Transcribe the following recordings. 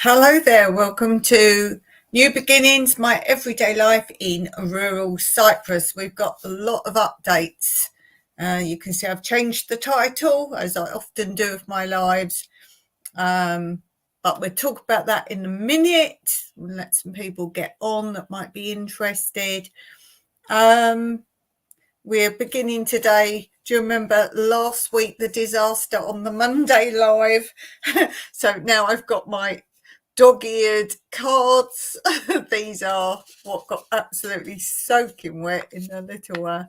Hello there, welcome to New Beginnings, my everyday life in rural Cyprus. We've got a lot of updates. You can see I've changed the title, as I often do with my lives. But we'll talk about that in a minute. We'll let some people get on that might be interested. We're beginning today. Do you remember last week, the disaster on the Monday live? So now I've got my dog-eared cards. These are what got absolutely soaking wet in a little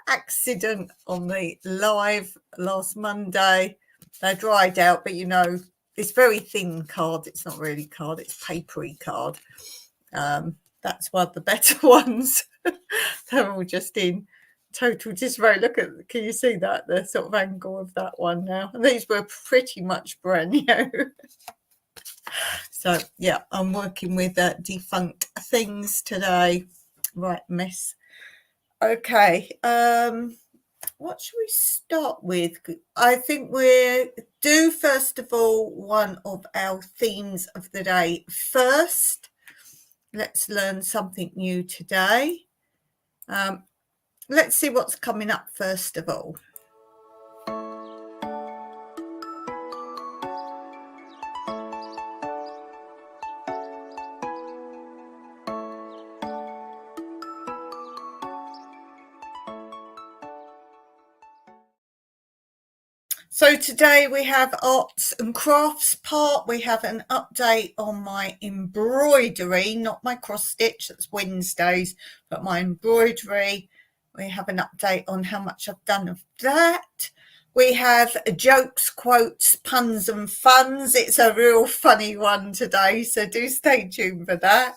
accident on the live last Monday. They're dried out, but you know, it's very thin card. It's not really card, it's papery card. That's one of the better ones. They're all just in total disarray. Look at, can you see that? The sort of angle of that one now. And these were pretty much brand new. So yeah, I'm working with defunct things today. Right, mess. Okay, what should we start with? I think we'll do first of all one of our themes of the day first. Let's learn something new today. Let's see what's coming up first of all. So today we have arts and crafts part. We have an update on my embroidery, not my cross stitch, that's Wednesdays, but my embroidery. We have an update on how much I've done of that. We have jokes, quotes, puns and funs. It's a real funny one today, so do stay tuned for that.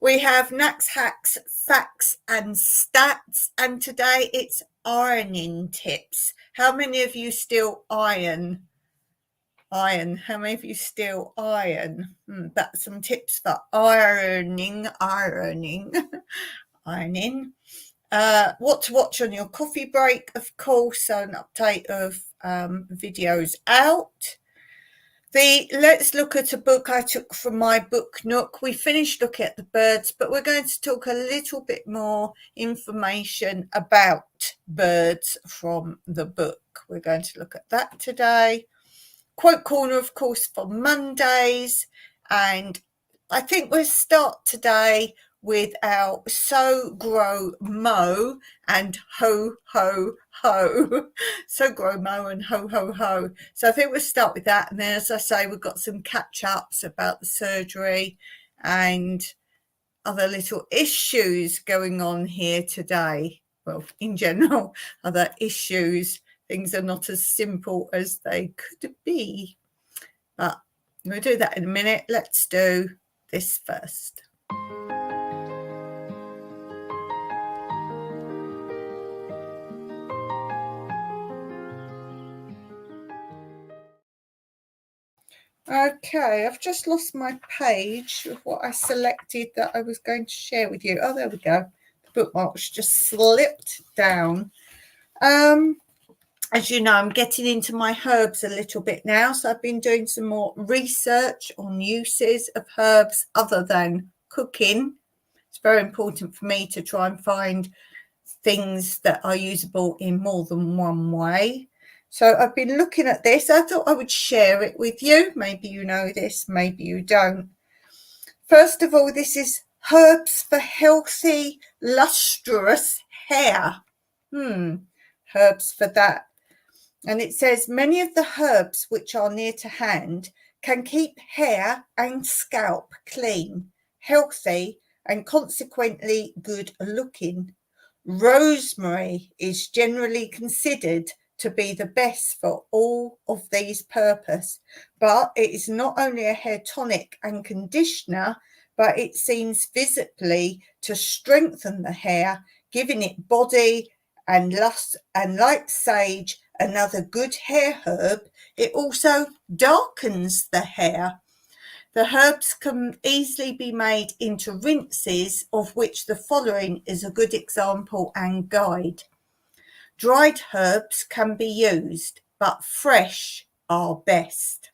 We have knacks, hacks, facts and stats, and today it's ironing tips. How many of you still iron? How many of you still iron? That's some tips for ironing. Ironing. What to watch on your coffee break, of course, so an update of videos out. Let's look at a book I took from my book nook. We finished looking at the birds, but we're going to talk a little bit more information about birds from the book. We're going to look at that today. Quote corner, of course, for Mondays. And I think we'll start today with our sow, grow, mow and ho, ho, ho. Sow, grow, mow and ho, ho, ho. So I think we'll start with that. And then, as I say, we've got some catch-ups about the surgery and other little issues going on here today. Well, in general, other issues. Things are not as simple as they could be. But we'll do that in a minute. Let's do this first. Okay, I've just lost my page of what I selected that I was going to share with you. Oh, there we go. The bookmarks just slipped down. As you know, I'm getting into my herbs a little bit now. So I've been doing some more research on uses of herbs other than cooking. It's very important for me to try and find things that are usable in more than one way. So I've been looking at this. I thought I would share it with you. Maybe you know this, maybe you don't. First of all, this is herbs for healthy, lustrous hair. Herbs for that. And it says many of the herbs which are near to hand can keep hair and scalp clean, healthy, and consequently good looking. Rosemary is generally considered to be the best for all of these purposes, but it is not only a hair tonic and conditioner, but it seems visibly to strengthen the hair, giving it body and luster, and like sage, another good hair herb, it also darkens the hair. The herbs can easily be made into rinses, of which the following is a good example and guide. Dried herbs can be used, but fresh are best.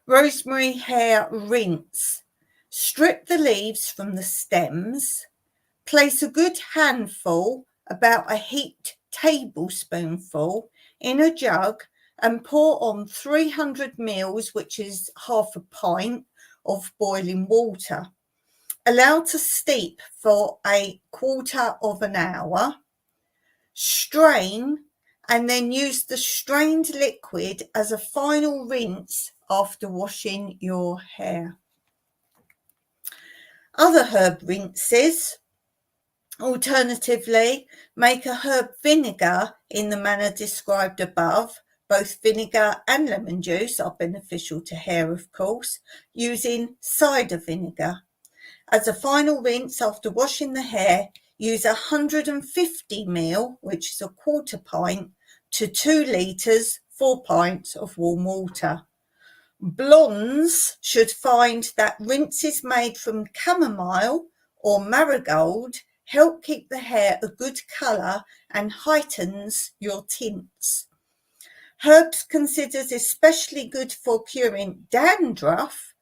Rosemary hair rinse. Strip the leaves from the stems. Place a good handful, about a heaped tablespoonful, in a jug and pour on 300 ml, which is half a pint, of boiling water. Allow to steep for a quarter of an hour. Strain and then use the strained liquid as a final rinse after washing your hair. Other herb rinses. Alternatively, make a herb vinegar in the manner described above. Both vinegar and lemon juice are beneficial to hair, of course, using cider vinegar. As a final rinse after washing the hair, use 150 ml, which is a quarter pint, to 2 litres, 4 pints of warm water. Blondes should find that rinses made from chamomile or marigold help keep the hair a good colour and heightens your tints. Herbs considered especially good for curing dandruff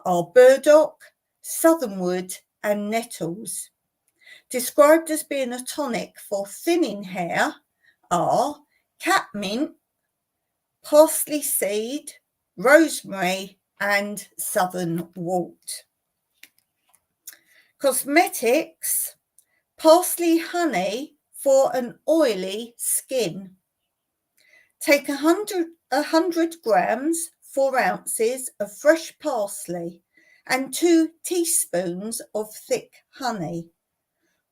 are burdock, southernwood and nettles. Described as being a tonic for thinning hair are catmint, parsley seed, rosemary and southernwort. Cosmetics, parsley honey for an oily skin. Take 100 grams, 4 ounces of fresh parsley and 2 teaspoons of thick honey.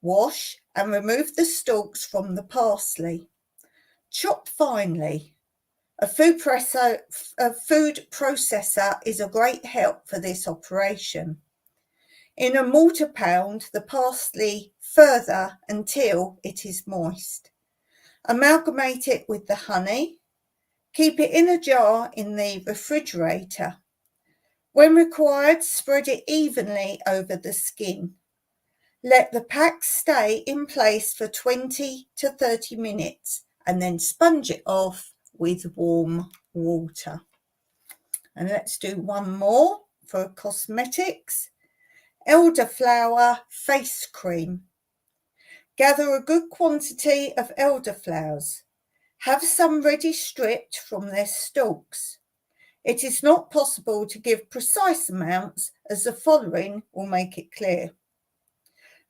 Wash and remove the stalks from the parsley. Chop finely. A food processor is a great help for this operation. In a mortar pound the parsley further until it is moist. Amalgamate it with the honey. Keep it in a jar in the refrigerator. When required, spread it evenly over the skin. Let the pack stay in place for 20 to 30 minutes and then sponge it off with warm water. And let's do one more for cosmetics. Elderflower face cream. Gather a good quantity of elderflowers. Have some ready stripped from their stalks. It is not possible to give precise amounts as the following will make it clear.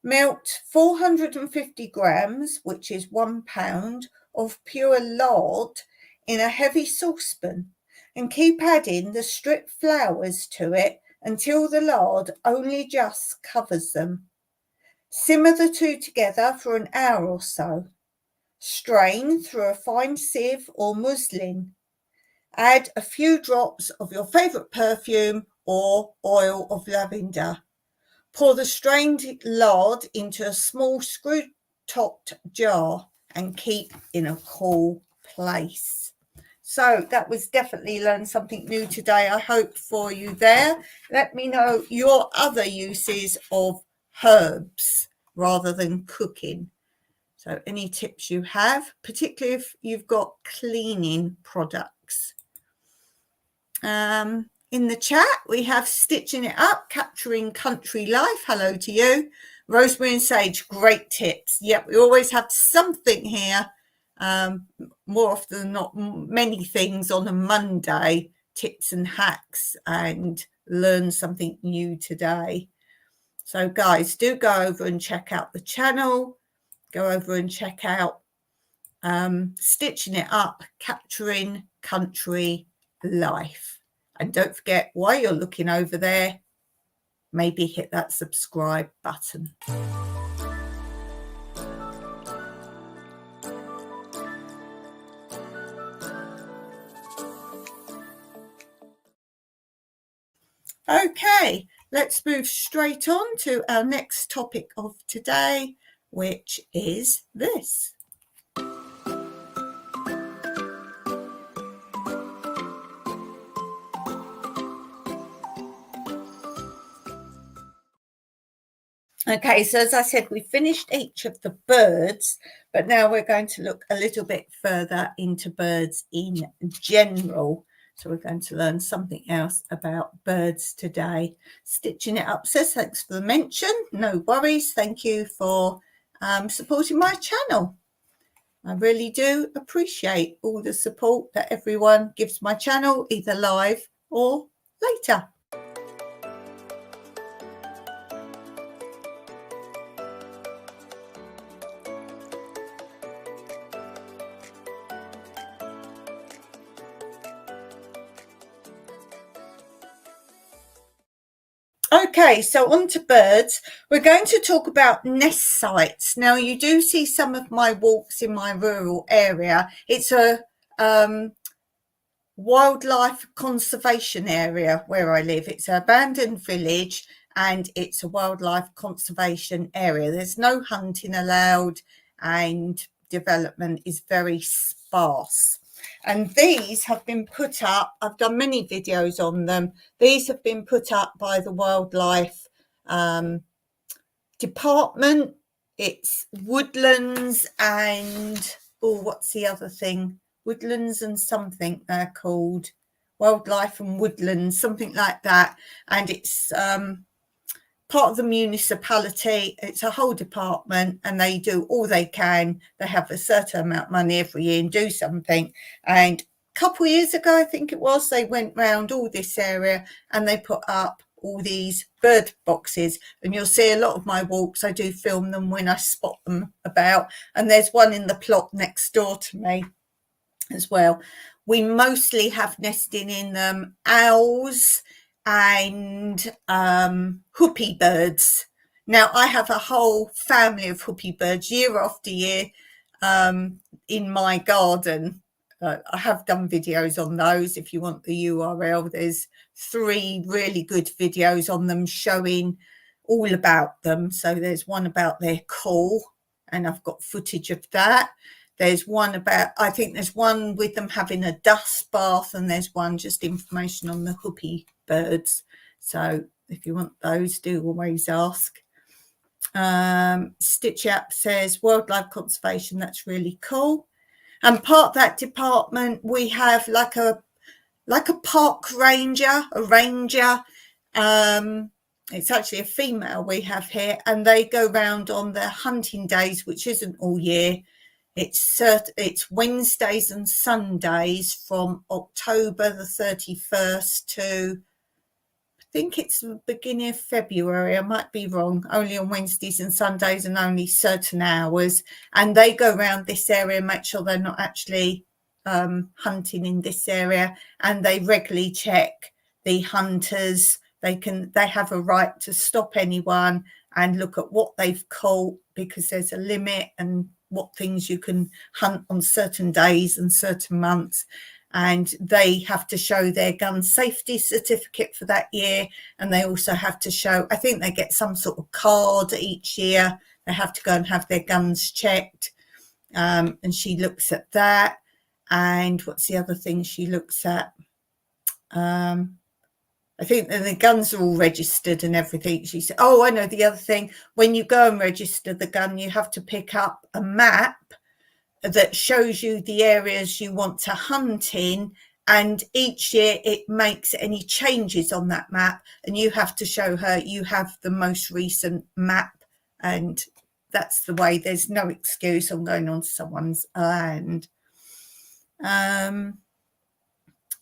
Melt 450 grams, which is 1 pound, of pure lard in a heavy saucepan and keep adding the stripped flowers to it until the lard only just covers them. Simmer the two together for an hour or so. Strain through a fine sieve or muslin. Add a few drops of your favourite perfume or oil of lavender. Pour the strained lard into a small screw-topped jar and keep in a cool place. So that was definitely learn something new today, I hope, for you there. Let me know your other uses of herbs rather than cooking. So any tips you have, particularly if you've got cleaning products. In the chat, we have Stitching It Up, Capturing Country Life. Hello to you. Rosemary and Sage, great tips. Yep, we always have something here. More often than not, many things on a Monday, tips and hacks, and learn something new today. So guys, do go over and check out the channel. Go over and check out Stitching It Up, Capturing Country Life. And don't forget, while you're looking over there, maybe hit that subscribe button. Okay, let's move straight on to our next topic of today, which is this. Okay, so as I said, we finished each of the birds, but now we're going to look a little bit further into birds in general. So we're going to learn something else about birds today. Stitching It Up says, thanks for the mention. No worries. Thank you for supporting my channel. I really do appreciate all the support that everyone gives my channel, either live or later. Okay, so on to birds. We're going to talk about nest sites. Now, you do see some of my walks in my rural area. It's a wildlife conservation area where I live. It's an abandoned village and it's a wildlife conservation area. There's no hunting allowed and development is very sparse. And these have been put up, I've done many videos on them. These have been put up by the wildlife department. It's woodlands and, oh, what's the other thing? Woodlands and something they're called. Wildlife and woodlands, something like that. And it's part of the municipality. It's a whole department and they do all they can. They have a certain amount of money every year and do something. And a couple of years ago, I think it was, they went round all this area and they put up all these bird boxes. And you'll see a lot of my walks, I do film them when I spot them about. And there's one in the plot next door to me as well. We mostly have nesting in them owls and whoopie birds. Now, I have a whole family of whoopie birds year after year in my garden. I have done videos on those. If you want the URL, there's 3 really good videos on them showing all about them. So there's one about their call, and I've got footage of that. There's one about, I think there's one with them having a dust bath, and there's one just information on the whoopie birds. So if you want those, do always ask. Stitch Up says wildlife conservation, that's really cool. And part of that department, we have like a park ranger, a ranger. It's actually a female we have here, and they go round on their hunting days, which isn't all year. It's Wednesdays and Sundays from October the 31st to, I think it's the beginning of February. I might be wrong. Only on Wednesdays and Sundays and only certain hours. And they go around this area, make sure they're not actually hunting in this area. And they regularly check the hunters. They have a right to stop anyone and look at what they've caught, because there's a limit and what things you can hunt on certain days and certain months. And they have to show their gun safety certificate for that year. And they also have to show, I think they get some sort of card each year. They have to go and have their guns checked. And she looks at that. And what's the other thing she looks at? I think that the guns are all registered and everything. She said, oh, I know the other thing. When you go and register the gun, you have to pick up a map that shows you the areas you want to hunt in. And each year it makes any changes on that map. And you have to show her you have the most recent map. And that's the way. There's no excuse on going on to someone's land.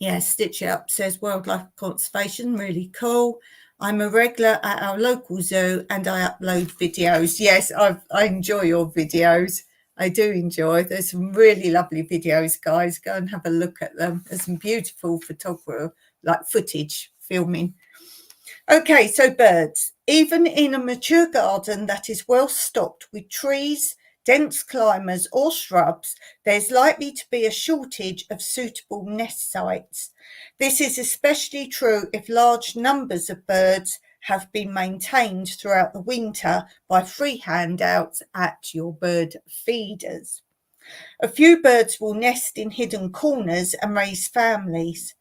Yeah, Stitch It Up says wildlife conservation, really cool. I'm a regular at our local zoo and I upload videos. Yes, I enjoy your videos. I do enjoy. There's some really lovely videos, guys. Go and have a look at them. There's some beautiful photography, like footage, filming. Okay, so birds. Even in a mature garden that is well stocked with trees, dense climbers or shrubs, there's likely to be a shortage of suitable nest sites. This is especially true if large numbers of birds have been maintained throughout the winter by free handouts at your bird feeders. A few birds will nest in hidden corners and raise families.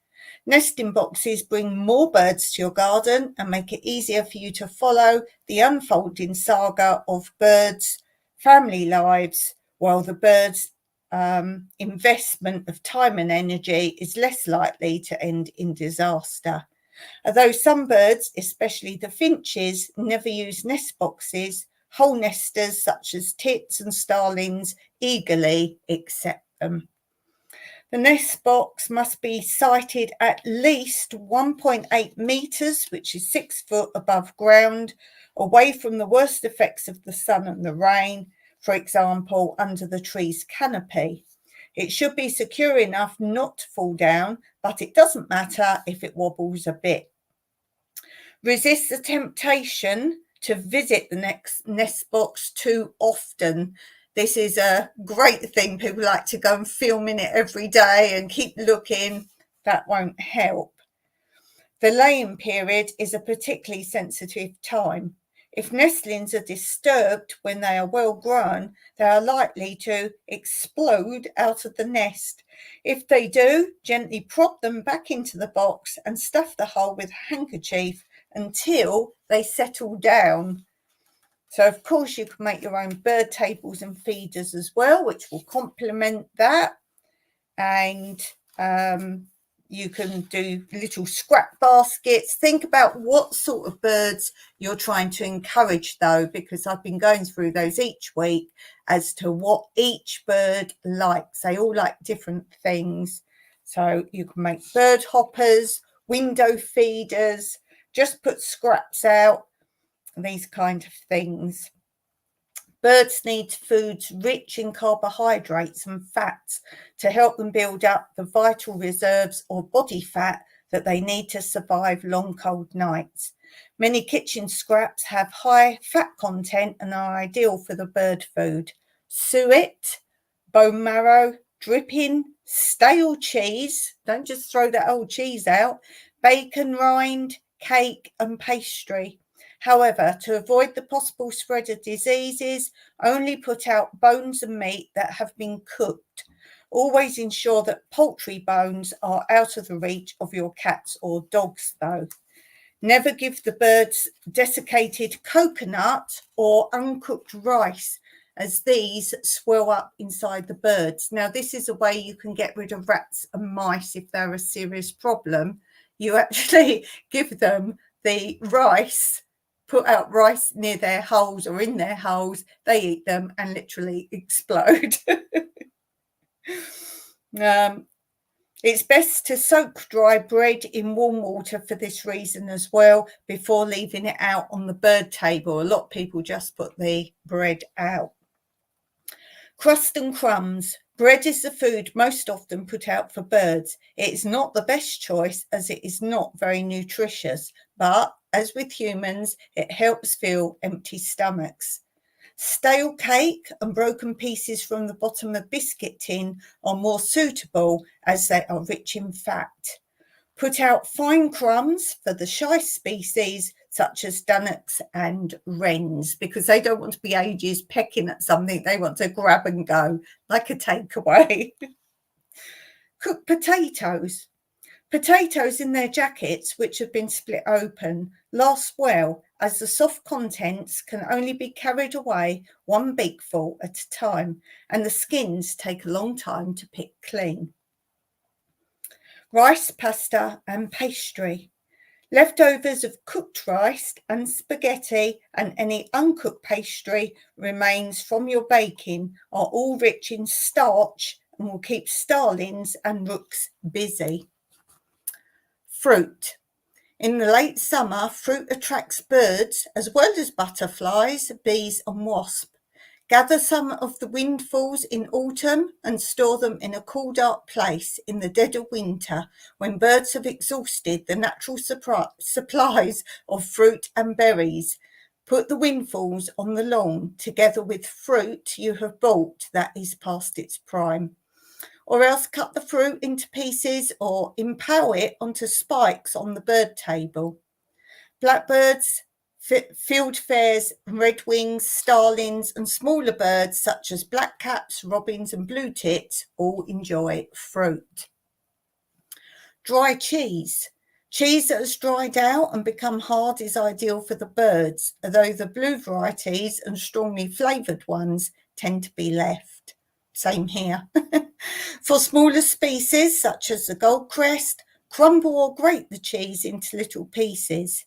Nesting boxes bring more birds to your garden and make it easier for you to follow the unfolding saga of birds' family lives while the birds investment of time and energy is less likely to end in disaster. Although some birds, especially the finches, never use nest boxes, whole nesters such as tits and starlings eagerly accept them. The nest box must be sited at least 1.8 metres, which is 6 foot above ground, away from the worst effects of the sun and the rain, for example, under the tree's canopy. It should be secure enough not to fall down, but it doesn't matter if it wobbles a bit. Resist the temptation to visit the nest box too often. This is a great thing. People like to go and film in it every day and keep looking. That won't help. The laying period is a particularly sensitive time. If nestlings are disturbed when they are well grown, they are likely to explode out of the nest. If they do, gently prop them back into the box and stuff the hole with a handkerchief until they settle down. So, of course, you can make your own bird tables and feeders as well, which will complement that. And you can do little scrap baskets. Think about what sort of birds you're trying to encourage, though, because I've been going through those each week as to what each bird likes. They all like different things. So you can make bird hoppers, window feeders, just put scraps out, these kind of things. Birds need foods rich in carbohydrates and fats to help them build up the vital reserves or body fat that they need to survive long cold nights. Many kitchen scraps have high fat content and are ideal for the bird food. Suet, bone marrow, dripping, stale cheese, don't just throw that old cheese out, bacon rind, cake and pastry. However, to avoid the possible spread of diseases, only put out bones and meat that have been cooked. Always ensure that poultry bones are out of the reach of your cats or dogs, though. Never give the birds desiccated coconut or uncooked rice, as these swell up inside the birds. Now, this is a way you can get rid of rats and mice if they're a serious problem. You actually give them the rice, put out rice near their holes or in their holes, they eat them and literally explode. It's best to soak dry bread in warm water for this reason as well, before leaving it out on the bird table. A lot of people just put the bread out. Crust and crumbs. Bread is the food most often put out for birds. It is not the best choice as it is not very nutritious, but as with humans, it helps fill empty stomachs. Stale cake and broken pieces from the bottom of biscuit tin are more suitable as they are rich in fat. Put out fine crumbs for the shy species such as dunnocks and wrens, because they don't want to be ages pecking at something. They want to grab and go like a takeaway. Cooked potatoes. Potatoes in their jackets, which have been split open, last well as the soft contents can only be carried away one beakful at a time, and the skins take a long time to pick clean. Rice, pasta and pastry. Leftovers of cooked rice and spaghetti and any uncooked pastry remains from your baking are all rich in starch and will keep starlings and rooks busy. Fruit. In the late summer, fruit attracts birds as well as butterflies, bees and wasps. Gather some of the windfalls in autumn and store them in a cool, dark place in the dead of winter when birds have exhausted the natural supplies of fruit and berries. Put the windfalls on the lawn together with fruit you have bought that is past its prime. Or else cut the fruit into pieces or impale it onto spikes on the bird table. Blackbirds, fieldfares, redwings, starlings and smaller birds such as blackcaps, robins and blue tits all enjoy fruit. Dry cheese. Cheese that has dried out and become hard is ideal for the birds, although the blue varieties and strongly flavoured ones tend to be left. Same here. For smaller species, such as the Goldcrest, crumble or grate the cheese into little pieces.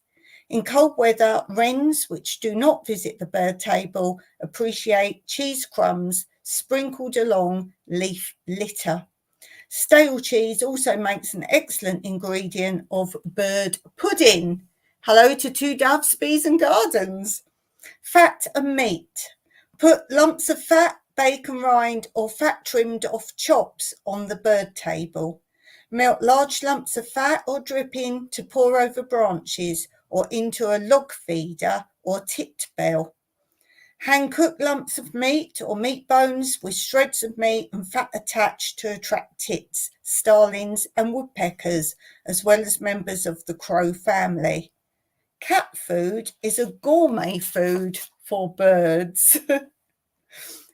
In cold weather, wrens, which do not visit the bird table, appreciate cheese crumbs sprinkled along leaf litter. Stale cheese also makes an excellent ingredient of bird pudding. Hello to Two Doves, Bees and Gardens. Fat and meat. Put lumps of fat, bacon rind or fat trimmed off chops on the bird table. Melt large lumps of fat or dripping to pour over branches or into a log feeder or tipped bell. Hand-cooked lumps of meat or meat bones with shreds of meat and fat attached to attract tits, starlings and woodpeckers, as well as members of the crow family. Cat food is a gourmet food for birds.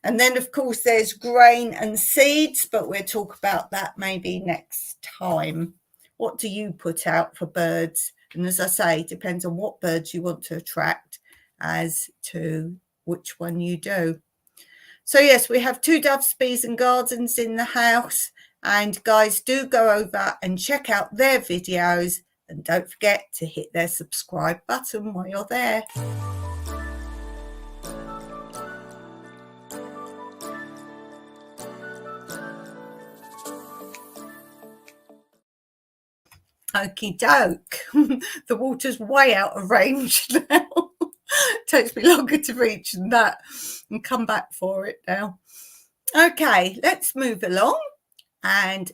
And then, of course, there's grain and seeds, but we'll talk about that maybe next time. What do you put out for birds? And as I say, it depends on what birds you want to attract as to which one you do. So yes, we have Two Doves, Bees and Gardens in the house. And guys, do go over and check out their videos. And don't forget to hit their subscribe button while you're there. Okie doke. The water's way out of range now. Takes me longer to reach than that and come back for it now. Okay, let's move along and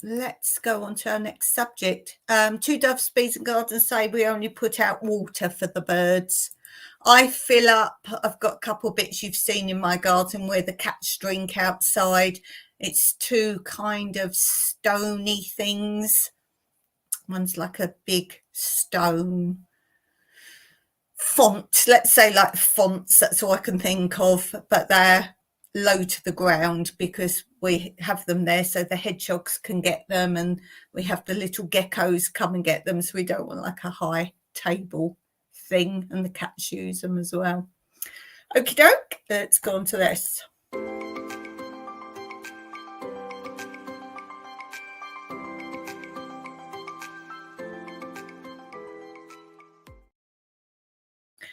let's go on to our next subject. Two Doves, Bees and Gardens say we only put out water for the birds. I fill up, I've got a couple bits you've seen in my garden where the cats drink outside. It's two kind of stony things. One's like a big stone font, let's say like fonts, that's all I can think of, but they're low to the ground because we have them there so the hedgehogs can get them and we have the little geckos come and get them, so we don't want like a high table thing, and the cats use them as well. Okie doke, let's go on to this.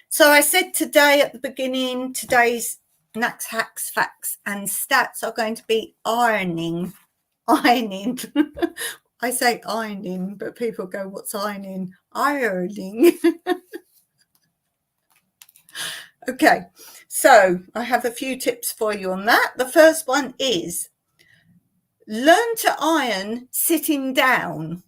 So I said today at the beginning, today's Knacks, Hacks, Facts and Stats are going to be ironing. I say ironing, but people go, what's ironing? Ironing. Okay, so I have a few tips for you on that. The first one is learn to iron sitting down.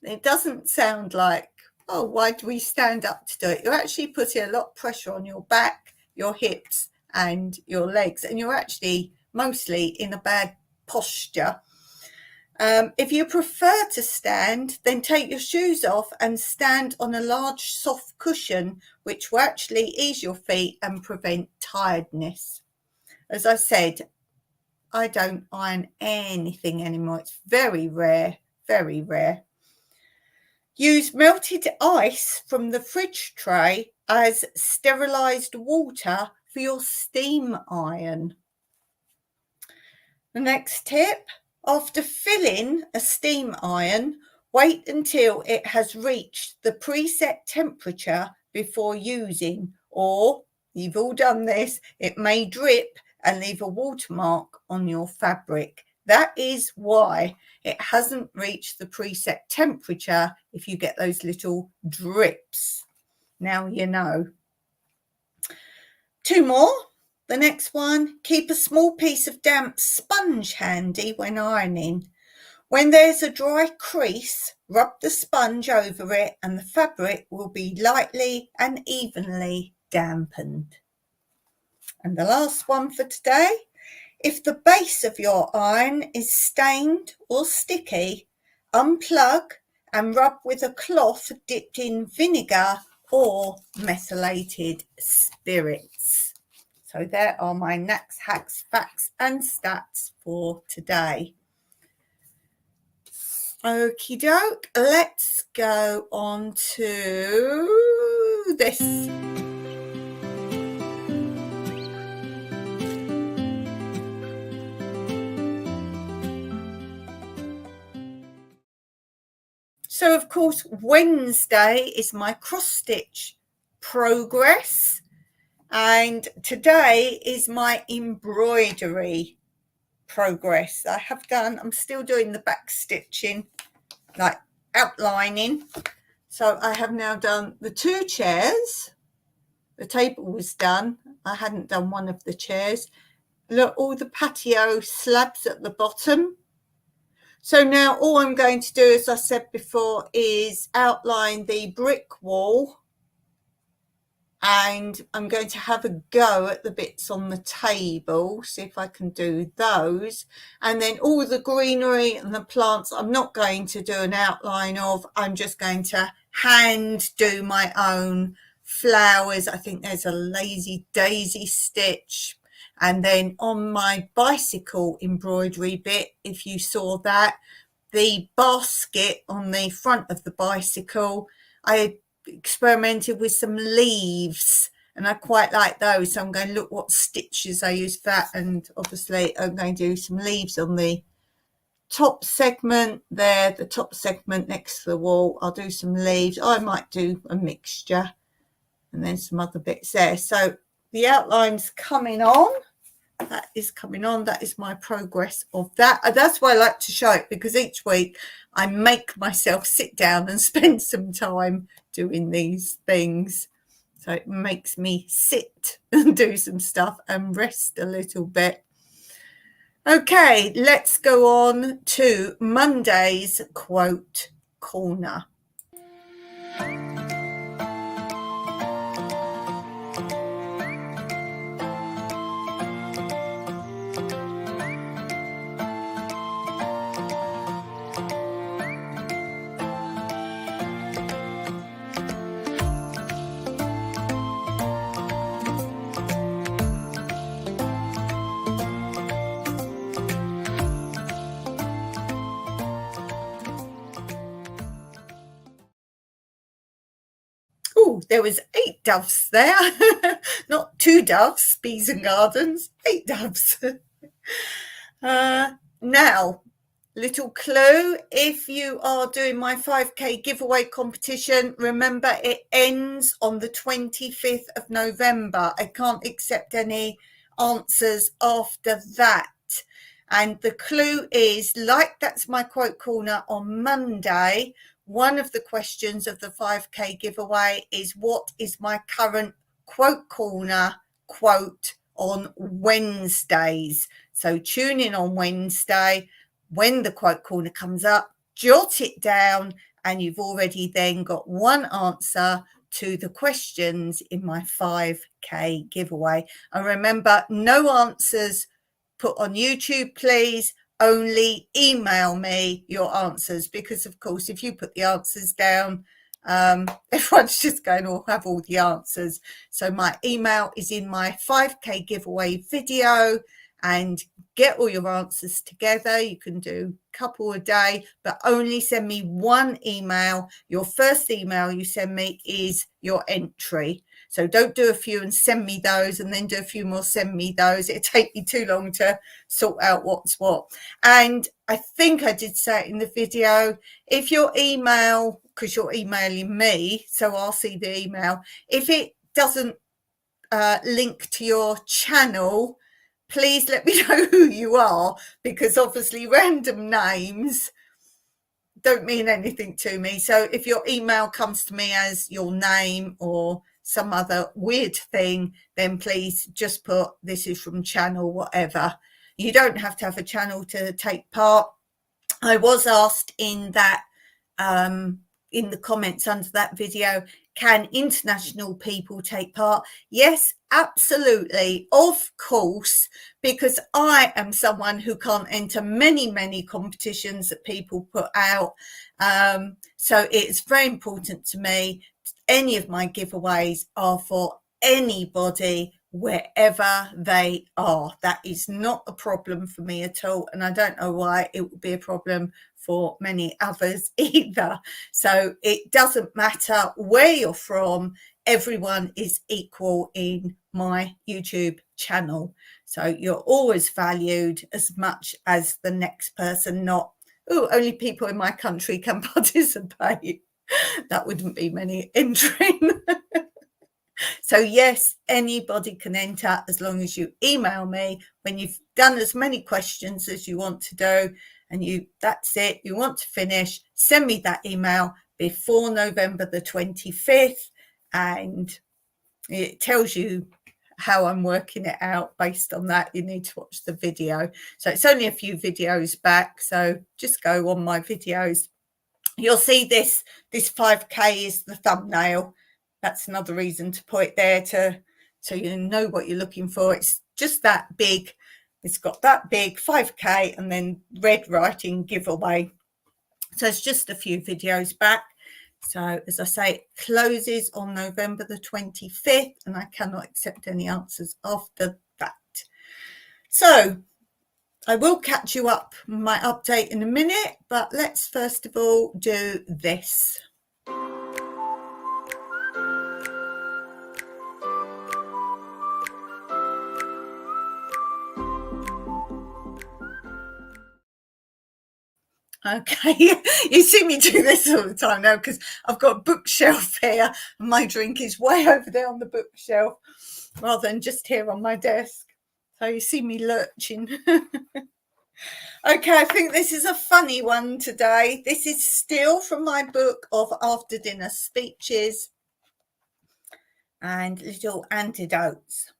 It doesn't sound like, oh, why do we stand up to do it? You're actually putting a lot of pressure on your back, your hips and your legs, and you're actually mostly in a bad posture. If you prefer to stand, then take your shoes off and stand on a large soft cushion, which will actually ease your feet and prevent tiredness. As I said, I don't iron anything anymore. It's very rare, very rare. Use melted ice from the fridge tray as sterilised water for your steam iron. The next tip, after filling a steam iron, wait until it has reached the preset temperature before using, or you've all done this, it may drip and leave a watermark on your fabric. That is why it hasn't reached the preset temperature if you get those little drips. Now you know. Two more. The next one, keep a small piece of damp sponge handy when ironing. When there's a dry crease, rub the sponge over it and the fabric will be lightly and evenly dampened. And the last one for today, if the base of your iron is stained or sticky, unplug and rub with a cloth dipped in vinegar or methylated spirits. So there are my Knacks, Hacks, Facts and Stats for today. Okie doke, let's go on to this. So, of course, Wednesday is my cross stitch progress, and today is my embroidery progress. I'm still doing the back stitching, like outlining. So I have now done the 2 chairs. The table was done. I hadn't done one of the chairs. Look, all the patio slabs at the bottom. So now all I'm going to do, as I said before, is outline the brick wall, and I'm going to have a go at the bits on the table, see if I can do those. And then all the greenery and the plants I'm not going to do an outline of. I'm just going to hand do my own flowers. I think there's a lazy daisy stitch. And then on my bicycle embroidery bit, if you saw that, the basket on the front of the bicycle, I experimented with some leaves and I quite like those. So I'm going to look what stitches I use for that. And obviously I'm going to do some leaves on the top segment there, the top segment next to the wall. I'll do some leaves. I might do a mixture and then some other bits there. So the outline's coming on. That is coming on. That is my progress of that. That's why I like to show it, because each week I make myself sit down and spend some time doing these things. So it makes me sit and do some stuff and rest a little bit. Okay, let's go on to Monday's quote corner. Oh, there was 8 doves there. Not 2 doves, Bees and Gardens, 8 doves. Now, little clue, if you are doing my 5k giveaway competition, remember it ends on the 25th of November. I can't accept any answers after that. And the clue is, like that's my quote corner on Monday, one of the questions of the 5k giveaway is, what is my current quote corner quote on Wednesdays? So tune in on Wednesday when the quote corner comes up, jot it down, and you've already then got one answer to the questions in my 5k giveaway. And remember, no answers put on YouTube, please. Only email me your answers, because of course if you put the answers down, everyone's just going to have all the answers. So my email is in my 5k giveaway video, and get all your answers together. You can do a couple a day, but only send me one email. Your first email you send me is your entry. So don't do a few and send me those and then do a few more, send me those. It'll take me too long to sort out what's what. And I think I did say it in the video, if your email, because you're emailing me, so I'll see the email, if it doesn't link to your channel, please let me know who you are, because obviously random names don't mean anything to me. So if your email comes to me as your name or some other weird thing, then please just put this is from channel whatever. You don't have to have a channel to take part. I was asked in that in the comments under that video, can international people take part? Yes, absolutely, of course, because I am someone who can't enter many competitions that people put out. So it's very important to me. Any of my giveaways are for anybody, wherever they are. That is not a problem for me at all, and I don't know why it would be a problem for many others either. So it doesn't matter where you're from, everyone is equal in my YouTube channel. So you're always valued as much as the next person, not Oh, only people in my country can participate. That wouldn't be many entering. So yes, anybody can enter as long as you email me when you've done as many questions as you want to do, and that's it, you want to finish, send me that email before November the 25th, and it tells you how I'm working it out. Based on that, you need to watch the video. So it's only a few videos back, so just go on my videos. You'll see this 5K is the thumbnail. That's another reason to put it there, so you know what you're looking for. It's just that big. It's got that big 5K and then red writing giveaway. So it's just a few videos back. So as I say, it closes on November the 25th, and I cannot accept any answers after that. So I will catch you up with my update in a minute, but let's first of all do this. Okay, you see me do this all the time now because I've got a bookshelf here and my drink is way over there on the bookshelf rather than just here on my desk. So you see me lurching. Okay, I think this is a funny one today. This is still from my book of after dinner speeches and little antidotes.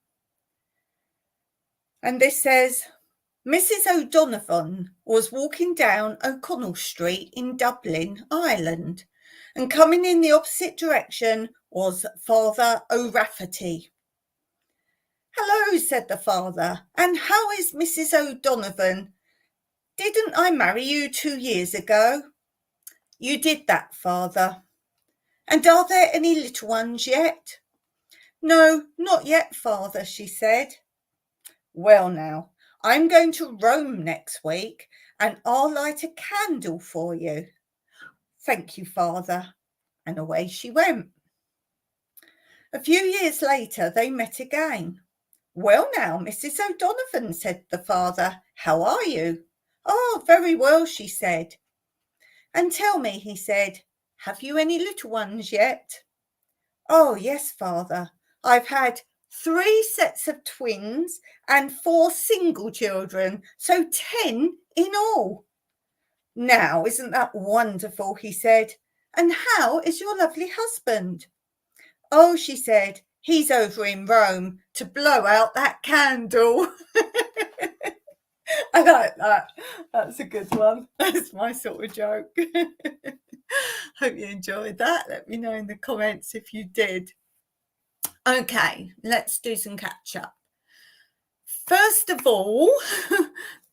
And this says, Mrs. O'Donovan was walking down O'Connell Street in Dublin, Ireland, and coming in the opposite direction was Father O'Rafferty. Hello, said the father, and how is Mrs. O'Donovan? Didn't I marry you 2 years ago? You did that, father. And are there any little ones yet? No, not yet, father, she said. Well now, I'm going to Rome next week and I'll light a candle for you. Thank you, father. And away she went. A few years later, they met again. Well now, Mrs. O'Donovan, said the father, how are you? Oh, very well, she said. And tell me, he said, have you any little ones yet? Oh, yes, father. I've had 3 sets of twins and 4 single children, so 10 in all. Now, isn't that wonderful, he said. And how is your lovely husband? Oh, she said, he's over in Rome to blow out that candle. I like that. That's a good one. That's my sort of joke. Hope you enjoyed that. Let me know in the comments if you did. Okay, let's do some catch up. First of all,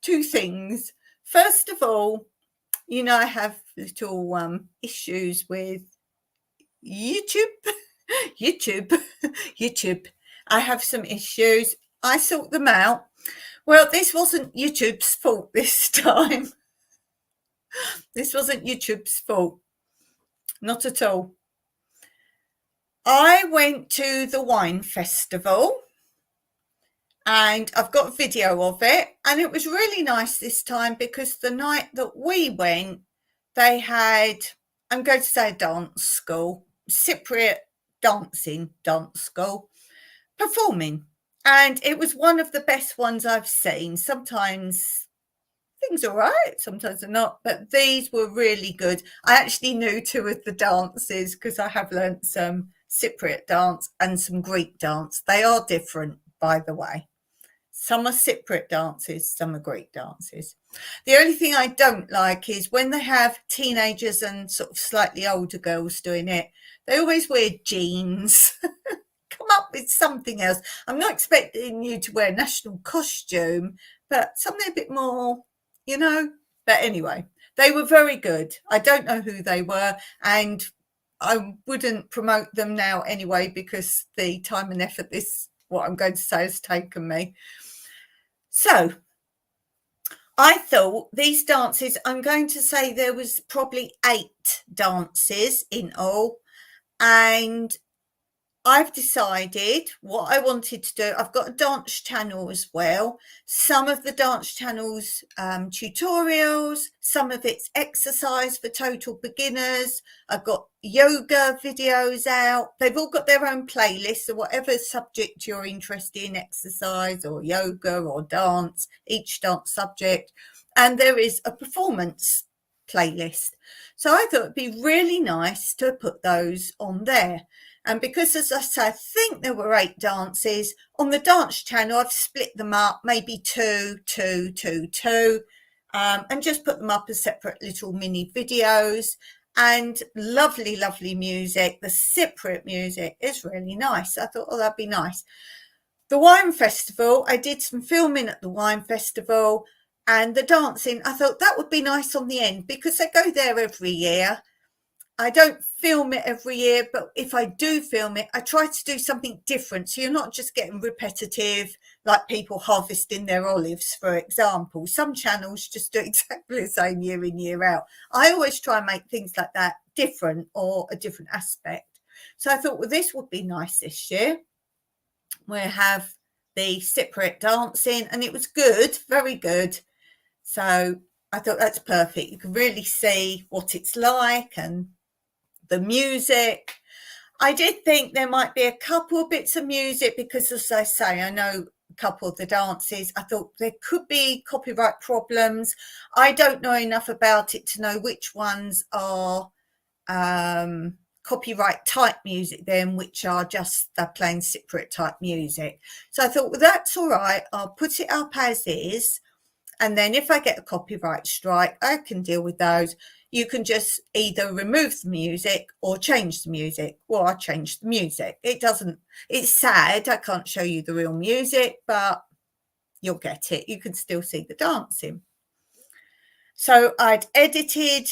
2 things. First of all, you know, I have little issues with YouTube. YouTube. I have some issues. I sort them out. Well, this wasn't YouTube's fault this time. This wasn't YouTube's fault. Not at all. I went to the wine festival and I've got a video of it, and it was really nice this time because the night that we went, they had, I'm going to say a dance school, Cypriot dancing dance school, performing. And it was one of the best ones I've seen. Sometimes things are right, sometimes they're not, but these were really good. I actually knew 2 of the dances because I have learnt some Cypriot dance and some Greek dance. They are different, by the way. Some are Cypriot dances, some are Greek dances. The only thing I don't like is when they have teenagers and sort of slightly older girls doing it, they always wear jeans. Come up with something else. I'm not expecting you to wear a national costume, but something a bit more, you know. But anyway, they were very good. I don't know who they were, and I wouldn't promote them now anyway because the time and effort what I'm going to say has taken me. So I thought these dances, I'm going to say there was probably 8 dances in all, and I've decided what I wanted to do. I've got a dance channel as well. Some of the dance channels tutorials, some of it's exercise for total beginners. I've got yoga videos out. They've all got their own playlists, so whatever subject you're interested in, exercise or yoga or dance, each dance subject. And there is a performance playlist. So I thought it'd be really nice to put those on there. And because, as I say, I think there were 8 dances on the dance channel, I've split them up, maybe 2, 2, 2, 2, and just put them up as separate little mini videos. And lovely, lovely music. The Cypriot music is really nice. I thought, oh, that'd be nice. The wine festival, I did some filming at the wine festival, and the dancing, I thought that would be nice on the end because I go there every year. I don't film it every year, but if I do film it, I try to do something different. So you're not just getting repetitive, like people harvesting their olives, for example. Some channels just do exactly the same year in, year out. I always try and make things like that different or a different aspect. So I thought, well, this would be nice this year. We'll have the Cypriot dancing, and it was good, very good. So I thought that's perfect. You can really see what it's like and the music. I did think there might be a couple of bits of music because, as I say, I know a couple of the dances. I thought there could be copyright problems. I don't know enough about it to know which ones are copyright type music then, which are just the plain Cypriot type music. So I thought, well, that's all right. I'll put it up as is. And then if I get a copyright strike, I can deal with those. You can just either remove the music or change the music. Well, I changed the music. It's sad. I can't show you the real music, but you'll get it. You can still see the dancing. So I'd edited,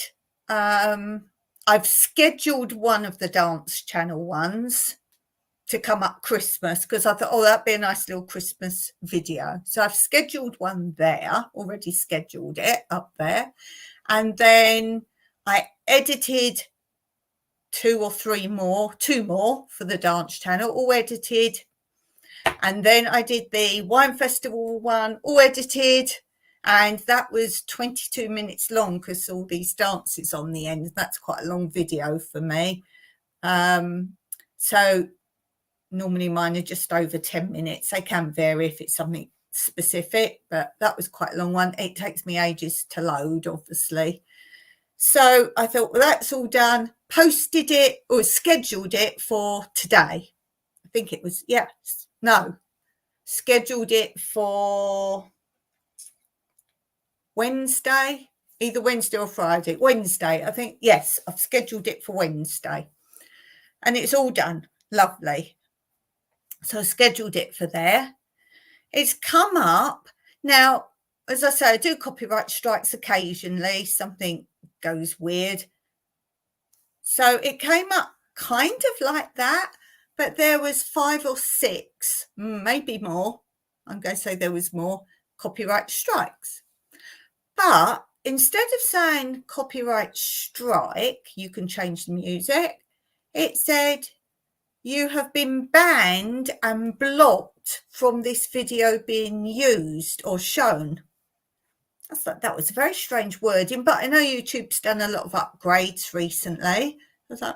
I've scheduled one of the dance channel ones to come up Christmas because I thought, oh, that'd be a nice little Christmas video. So I've scheduled one there, already scheduled it up there. And then I edited 2 more for the dance channel, all edited. And then I did the wine festival one, all edited. And that was 22 minutes long because all these dances on the end. That's quite a long video for me. So normally mine are just over 10 minutes. They can vary if it's something specific, but that was quite a long one. It takes me ages to load, obviously. So I thought, well, that's all done. Posted it or scheduled it for today. I think it was, scheduled it for Wednesday, either Wednesday or Friday. Wednesday, I think. Yes, I've scheduled it for Wednesday. And it's all done. Lovely. So I scheduled it for there. It's come up. Now, as I say, I do copyright strikes occasionally. Something goes weird. So it came up kind of like that, but there was 5 or 6, maybe more. I'm going to say there was more copyright strikes. But instead of saying copyright strike, you can change the music, it said, you have been banned and blocked from this video being used or shown. I thought that was a very strange wording, but I know YouTube's done a lot of upgrades recently. I was like,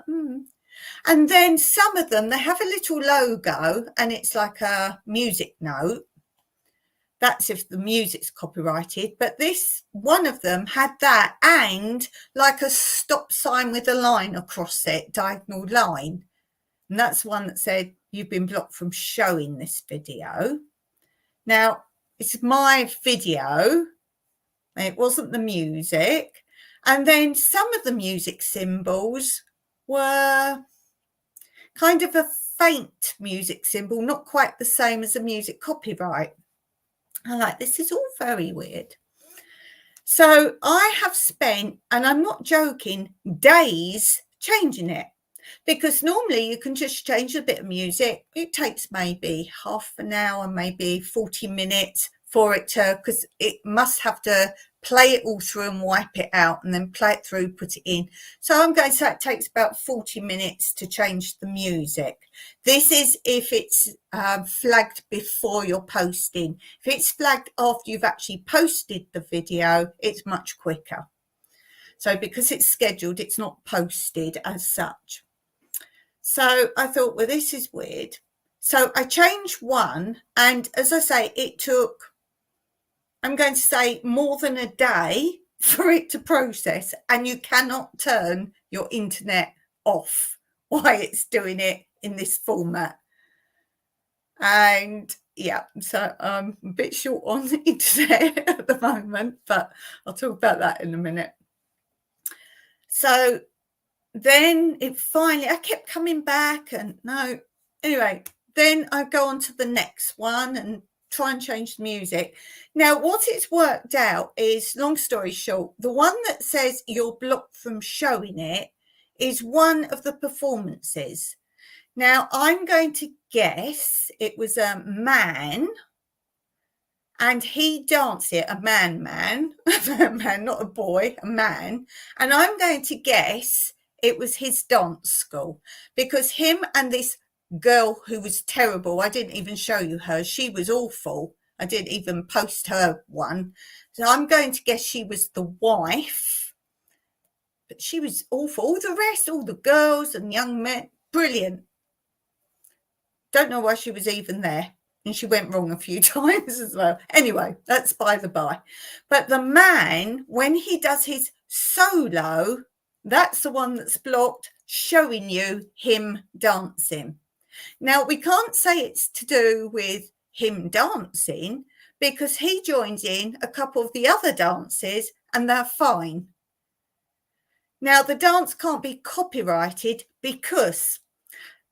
And then some of them, they have a little logo and it's like a music note. That's if the music's copyrighted. But this, one of them had that and like a stop sign with a line across it, diagonal line. And that's one that said, you've been blocked from showing this video. Now, it's my video. It wasn't the music. And then some of the music symbols were kind of a faint music symbol, not quite the same as a music copyright. I'm like, this is all very weird. So I have spent, and I'm not joking, days changing it. Because normally you can just change a bit of music. It takes maybe half an hour, maybe 40 minutes for it to, because it must have to play it all through and wipe it out and then play it through, put it in. So I'm going to say it takes about 40 minutes to change the music. This is if it's flagged before you're posting. If it's flagged after you've actually posted the video, it's much quicker. So because it's scheduled, it's not posted as such. So I thought, well, this is weird. So I changed one, and as I say, it took, I'm going to say, more than a day for it to process, and you cannot turn your internet off while it's doing it in this format. And yeah, so I'm a bit short on the internet at the moment, but I'll talk about that in a minute. So then it finally, I kept coming back and no, anyway, then I go on to the next one and try and change the music. Now, what it's worked out is, long story short, the one that says you're blocked from showing it is one of the performances. Now, I'm going to guess it was a man, and he danced it, a man, not a boy, a man. And I'm going to guess it was his dance school, because him and this girl who was terrible, I didn't even show you her, she was awful. I didn't even post her one. So I'm going to guess she was the wife, but she was awful. All the rest, all the girls and young men, brilliant. Don't know why she was even there. And she went wrong a few times as well. Anyway, that's by the by. But the man, when he does his solo, that's the one that's blocked, showing you him dancing. Now, we can't say it's to do with him dancing, because he joins in a couple of the other dances and they're fine. Now, the dance can't be copyrighted because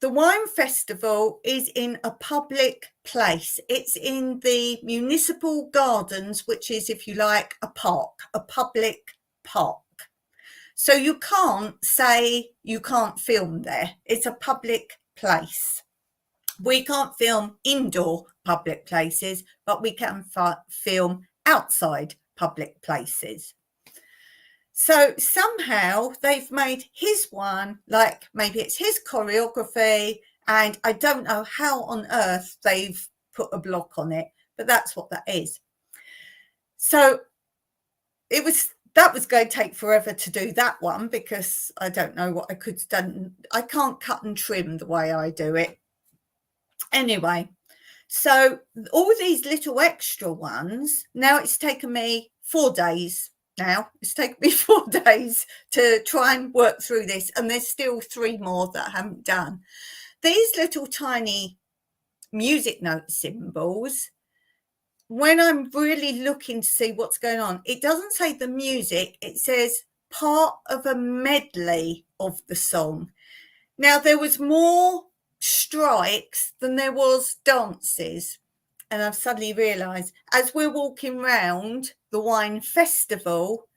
the wine festival is in a public place. It's in the municipal gardens, which is, if you like, a park, a public park. So you can't say you can't film there. It's a public place. We can't film indoor public places, but we can film outside public places. So somehow they've made his one, like maybe it's his choreography, and I don't know how on earth they've put a block on it, but that's what that is. So that was going to take forever to do that one, because I don't know what I could have done. I can't cut and trim the way I do it. Anyway, so all these little extra ones, now it's taken me 4 days. Now it's taken me 4 days to try and work through this, and there's still 3 more that I haven't done. These little tiny music note symbols, when I'm really looking to see what's going on, it doesn't say the music, it says part of a medley of the song. Now, there was more strikes than there was dances, and I've suddenly realised as we're walking round the wine festival,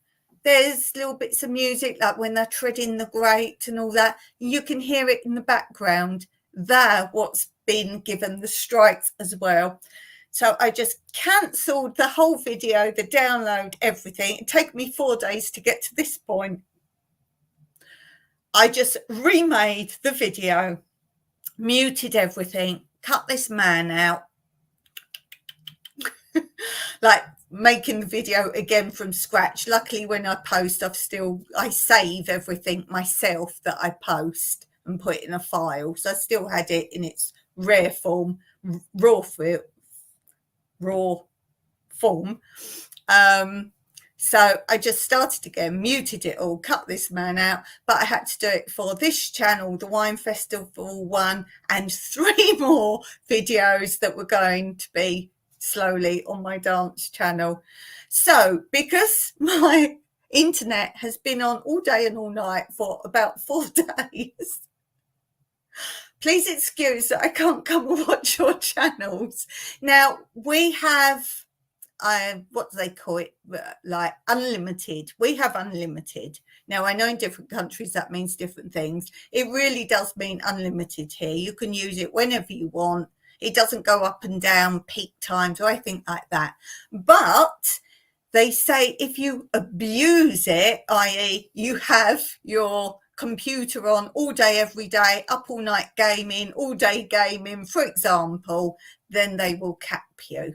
there's little bits of music, like when they're treading the grate and all that. You can hear it in the background. They're what's been given the strikes as well. So I just cancelled the whole video, the download, everything. It took me 4 days to get to this point. I just remade the video, muted everything, cut this man out, like making the video again from scratch. Luckily, when I post, I save everything myself that I post and put it in a file. So I still had it in its rare form, raw form. So I just started again, muted it all, cut this man out, but I had to do it for this channel, the Wine Festival one, and 3 more videos that were going to be slowly on my dance channel. So because my internet has been on all day and all night for about 4 days, please excuse that I can't come and watch your channels. Now, we have, what do they call it? Like unlimited. We have unlimited. Now, I know in different countries that means different things. It really does mean unlimited here. You can use it whenever you want. It doesn't go up and down peak times or anything like that. But they say if you abuse it, i.e. you have your computer on all day, every day, up all night gaming, all day gaming, for example, then they will cap you.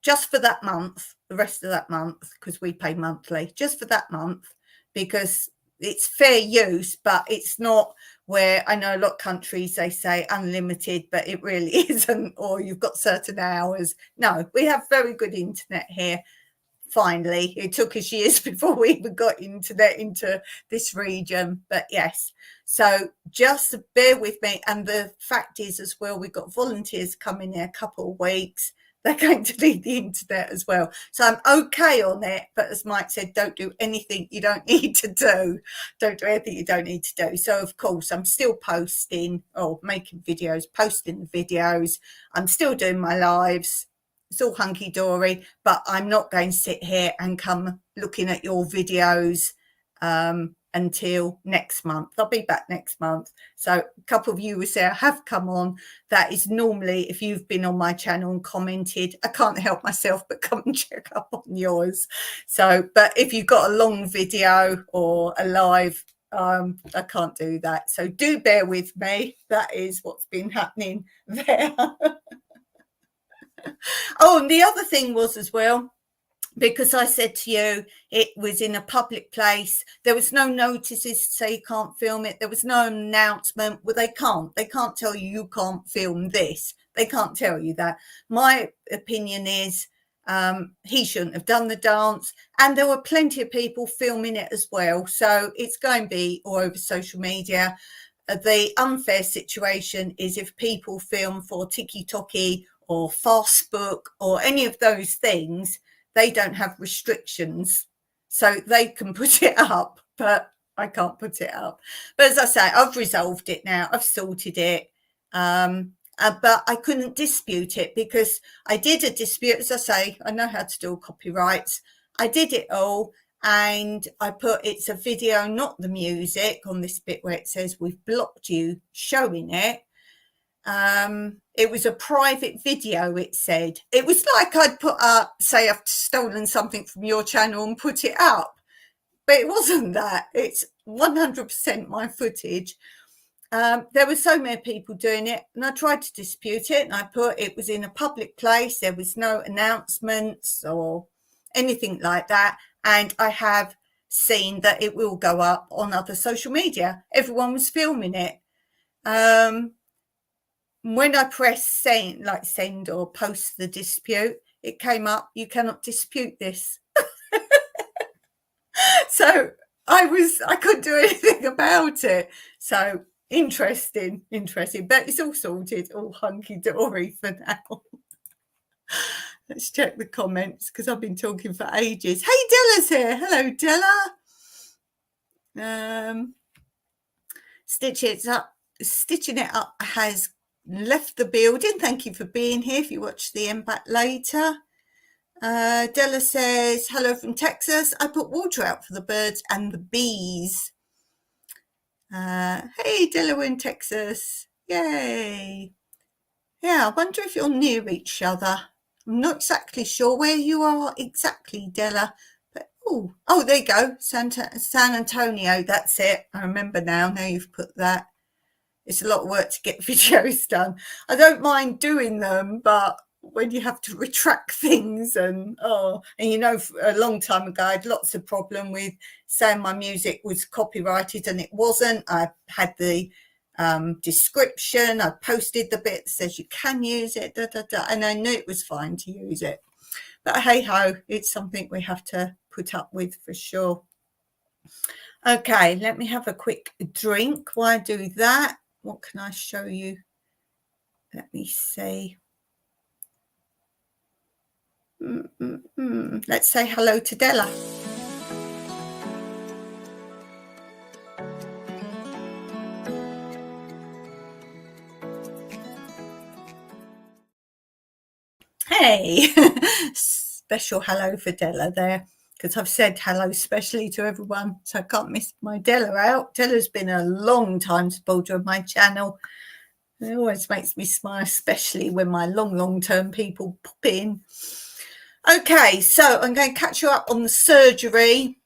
Just for that month, the rest of that month, because we pay monthly, just for that month, because it's fair use, but it's not where I know a lot of countries, they say unlimited, but it really isn't, or you've got certain hours. No, we have very good internet here. Finally, it took us years before we even got internet into this region, but yes, so just bear with me. And the fact is as well, we've got volunteers coming in a couple of weeks. They're going to need the internet as well, so I'm okay on it, but as Mike said, don't do anything you don't need to do. Don't do anything you don't need to do. So of course I'm still posting or making videos, posting the videos, I'm still doing my lives. It's all hunky-dory, but I'm not going to sit here and come looking at your videos until next month. I'll be back next month. So a couple of you will say I have come on. That is normally if you've been on my channel and commented. I can't help myself but come and check up on yours. So, but if you've got a long video or a live, I can't do that. So do bear with me. That is what's been happening there. Oh, and the other thing was as well, because I said to you, it was in a public place. There was no notices to say you can't film it. There was no announcement. Well, they can't tell you you can't film this. They can't tell you that. My opinion is he shouldn't have done the dance. And there were plenty of people filming it as well. So it's going to be all over social media. The unfair situation is if people film for TikTok or Facebook or any of those things, they don't have restrictions, so they can put it up, but I can't put it up. But as I say, I've resolved it now. I've sorted it. But I couldn't dispute it because I did a dispute. As I say, I know how to do copyrights. I did it all. And I put it's a video, not the music, on this bit where it says we've blocked you showing it. It was a private video, it said. It was like I'd put up, say I've stolen something from your channel and put it up. But it wasn't that. It's 100% my footage. There were so many people doing it, and I tried to dispute it, and I put it was in a public place. There was no announcements or anything like that. And I have seen that it will go up on other social media. Everyone was filming it. When I pressed send or post the dispute, it came up, you cannot dispute this. So I couldn't do anything about it. So interesting, but it's all sorted, all hunky-dory for now. Let's check the comments because I've been talking for ages. Hey, Della's here. Hello, Della. Stitching it up has left the building. Thank you for being here. If you watch the end back later. Della says, hello from Texas. I put water out for the birds and the bees. Hey, Della, we're in Texas. Yay. Yeah, I wonder if you're near each other. I'm not exactly sure where you are exactly, Della. But oh, there you go. San Antonio, that's it. I remember now you've put that. It's a lot of work to get videos done. I don't mind doing them, but when you have to retract things and you know, a long time ago, I had lots of problem with saying my music was copyrighted and it wasn't. I had the description. I posted the bit that says you can use it, and I knew it was fine to use it. But hey ho, it's something we have to put up with for sure. Okay, let me have a quick drink while I do that. What can I show you? Let me see. Let's say hello to Della. Hey, special hello for Della there, because I've said hello specially to everyone, so I can't miss my Della out. Della's been a long time supporter of my channel. It always makes me smile, especially when my long-term people pop in. Okay, so I'm going to catch you up on the surgery.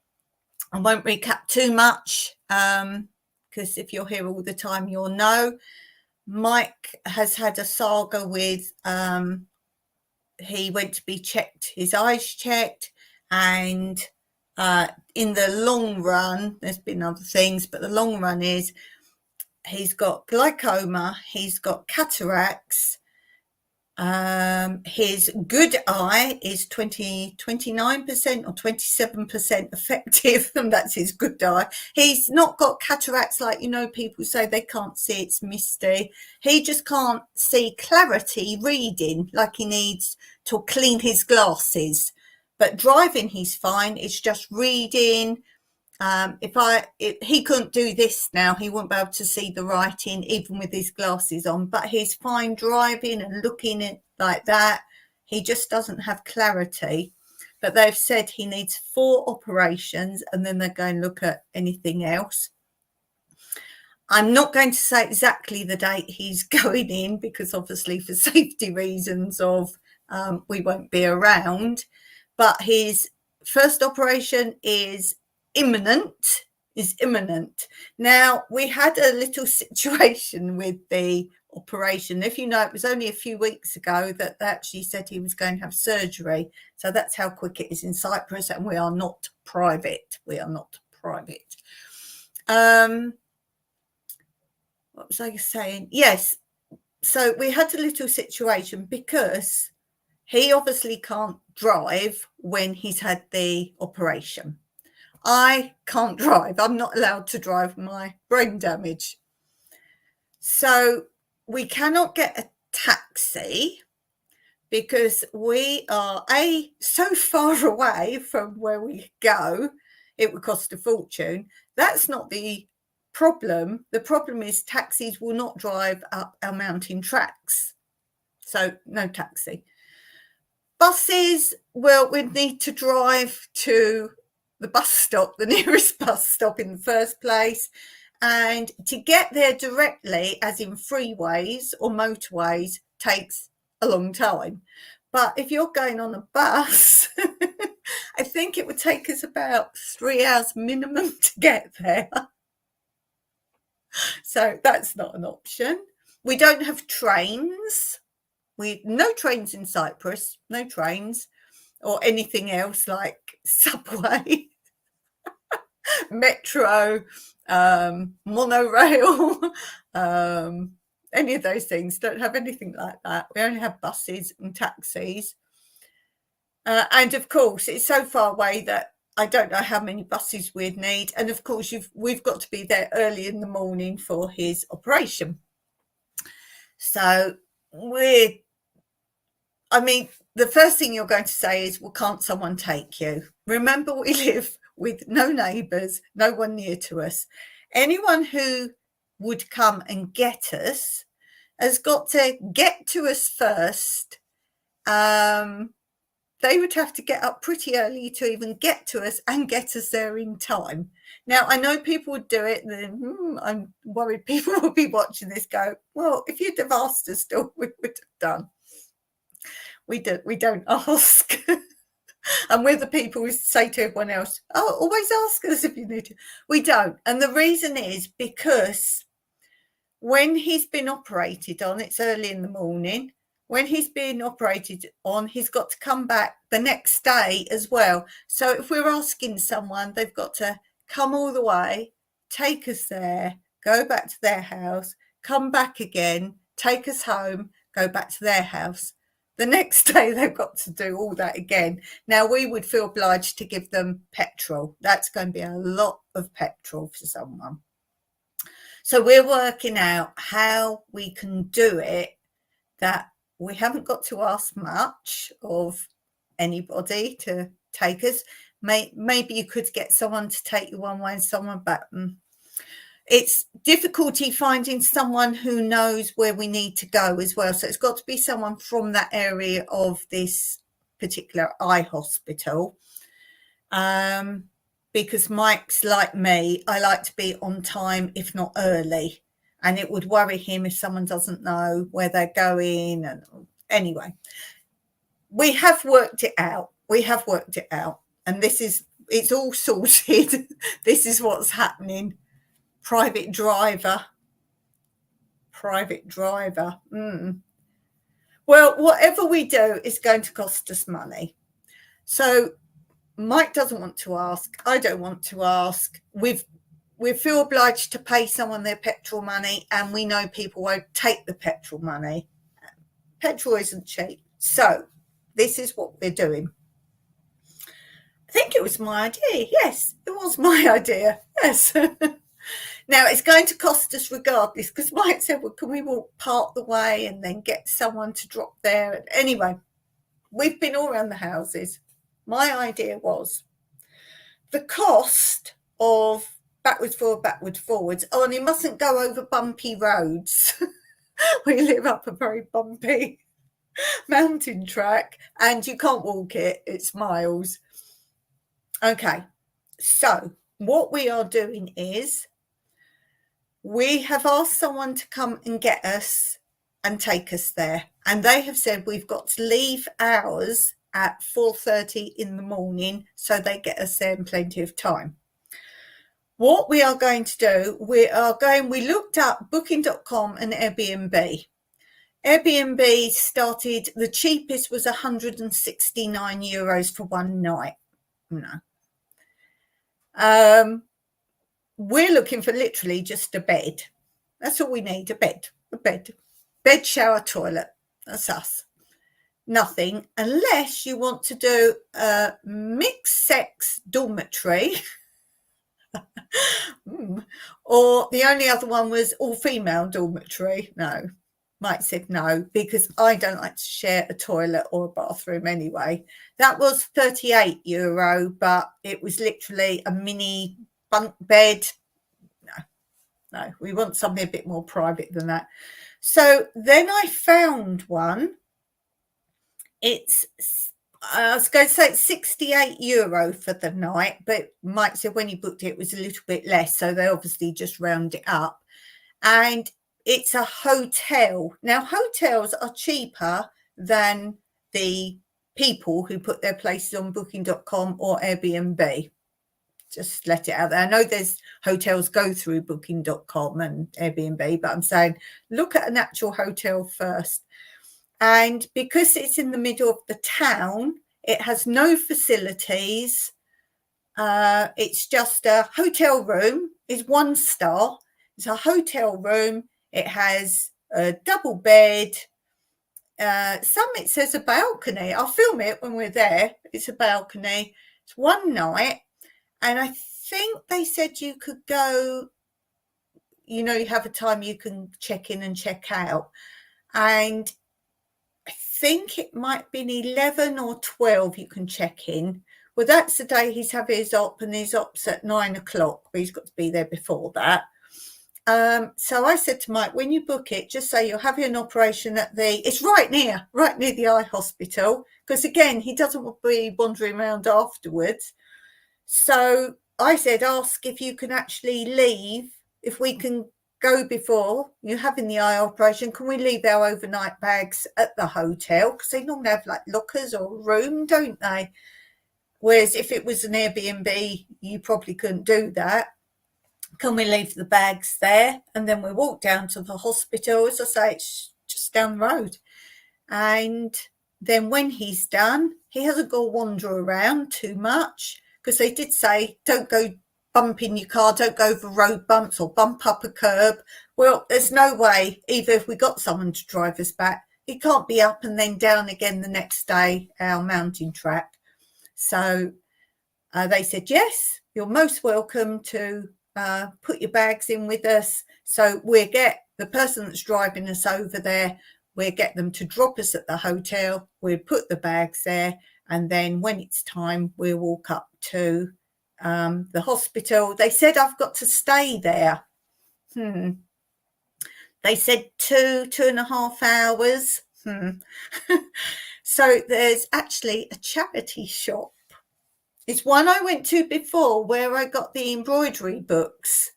I won't recap too much because if you're here all the time, you'll know. Mike has had a saga with, he went to be checked, his eyes checked, and in the long run, there's been other things, but the long run is he's got glaucoma, he's got cataracts. His good eye is 29% or 27% effective, and that's his good eye. He's not got cataracts like, people say they can't see, it's misty. He just can't see clarity reading, like he needs to clean his glasses. But driving, he's fine. It's just reading. If he couldn't do this now, he wouldn't be able to see the writing even with his glasses on, but he's fine driving and looking at like that. He just doesn't have clarity, but they've said he needs 4 operations and then they're going to look at anything else. I'm not going to say exactly the date he's going in because obviously for safety reasons of we won't be around, but his first operation is imminent. Now, we had a little situation with the operation. If you know, it was only a few weeks ago that they actually said he was going to have surgery. So that's how quick it is in Cyprus, and we are not private. What was I saying? Yes. So we had a little situation because he obviously can't drive when he's had the operation. I can't drive. I'm not allowed to drive, my brain damage. So we cannot get a taxi because we are so far away from where we go, it would cost a fortune. That's not the problem. The problem is taxis will not drive up our mountain tracks. So no taxi. Buses, well, we'd need to drive to the bus stop, the nearest bus stop in the first place. And to get there directly, as in freeways or motorways, takes a long time. But if you're going on a bus, I think it would take us about 3 hours minimum to get there. So that's not an option. We don't have trains. No trains in Cyprus, no trains or anything else like subway, metro, monorail, any of those things. Don't have anything like that. We only have buses and taxis. And of course, it's so far away that I don't know how many buses we'd need. And of course, we've got to be there early in the morning for his operation. So the first thing you're going to say is, well, can't someone take you? Remember, we live with no neighbours, no one near to us. Anyone who would come and get us has got to get to us first. They would have to get up pretty early to even get to us and get us there in time. Now, I know people would do it, and then I'm worried people will be watching this go, well, if you'd have asked us still, we would have done. We don't ask. And we're the people who say to everyone else, oh, always ask us if you need to. We don't. And the reason is because when he's been operated on, it's early in the morning. When he's being operated on, he's got to come back the next day as well. So if we're asking someone, they've got to come all the way, take us there, go back to their house, come back again, take us home, go back to their house. The next day, they've got to do all that again. Now, we would feel obliged to give them petrol. That's going to be a lot of petrol for someone. So we're working out how we can do it that we haven't got to ask much of anybody to take us. Maybe you could get someone to take you one way and someone back. It's difficulty finding someone who knows where we need to go as well. So it's got to be someone from that area of this particular eye hospital. Because Mike's like me, I like to be on time, if not early. and it would worry him if someone doesn't know where they're going. And anyway, we have worked it out. And it's all sorted. This is what's happening. Private driver. Well, whatever we do is going to cost us money. So Mike doesn't want to ask. I don't want to ask. We feel obliged to pay someone their petrol money, and we know people won't take the petrol money. Petrol isn't cheap. So this is what we're doing. I think it was my idea. Yes, it was my idea. Yes. Now, it's going to cost us regardless, because Mike said, well, can we walk part the way and then get someone to drop there? And anyway, we've been all around the houses. My idea was the cost of backwards, forwards. Oh, and you mustn't go over bumpy roads. We live up a very bumpy mountain track, and you can't walk it. It's miles. Okay, so what we are doing is we have asked someone to come and get us and take us there. And they have said we've got to leave ours at 4:30 in the morning, so they get us there in plenty of time. What we are going to do, we looked up Booking.com and Airbnb. Airbnb started, the cheapest was €169 for one night. No. We're looking for literally just a bed. That's all we need, a bed. Bed, shower, toilet. That's us. Nothing, unless you want to do a mixed sex dormitory. Or the only other one was all female dormitory. No. Mike said no, because I don't like to share a toilet or a bathroom anyway. That was €38, but it was literally a mini bunk bed. No, we want something a bit more private than that. So then I found one. I was going to say it's €68 for the night, but Mike said when he booked it, it was a little bit less. So they obviously just round it up. And it's a hotel. Now, hotels are cheaper than the people who put their places on Booking.com or Airbnb. Just let it out there. I know there's hotels go through Booking.com and Airbnb, but I'm saying look at an actual hotel first. And because it's in the middle of the town, it has no facilities. It's just a hotel room. It's 1 star. It's a hotel room. It has a double bed. It says a balcony. I'll film it when we're there. It's a balcony. It's one night. And I think they said you could go, you have a time you can check in and check out. And I think it might have been 11 or 12 you can check in. Well, that's the day he's having his op, and his op's at 9 o'clock, but he's got to be there before that. So I said to Mike, when you book it, just say you're having an operation it's right near the eye hospital, because again, he doesn't want to be wandering around afterwards. So I said, ask if you can actually leave, if we can go before you're having the eye operation. Can we leave our overnight bags at the hotel? Because they normally have like lockers or a room, don't they? Whereas if it was an Airbnb, you probably couldn't do that. Can we leave the bags there? And then we walk down to the hospital. As I say, it's just down the road. And then when he's done, he hasn't got to wander around too much, because they did say, don't go bumping your car, don't go over road bumps or bump up a curb. Well, there's no way, either if we got someone to drive us back, it can't be up and then down again the next day, our mountain track. So they said, yes, you're most welcome to put your bags in with us. So we'll get the person that's driving us over there, we'll get them to drop us at the hotel, we'll put the bags there, and then when it's time, we'll walk up to the hospital. They said I've got to stay there. They said 2.5 hours. So there's actually a charity shop. It's one I went to before where I got the embroidery books.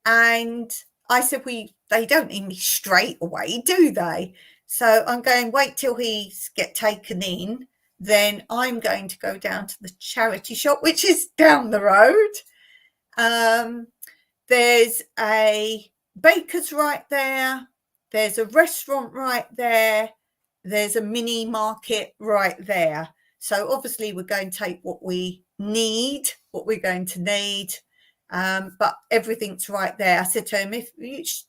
And I said, we they don't need me straight away, do they? So I'm going, wait till he get taken in. Then I'm going to go down to the charity shop, which is down the road. There's a baker's right there. There's a restaurant right there. There's a mini market right there. So obviously we're going to take what we need, what we're going to need. But everything's right there. I said to him, if he's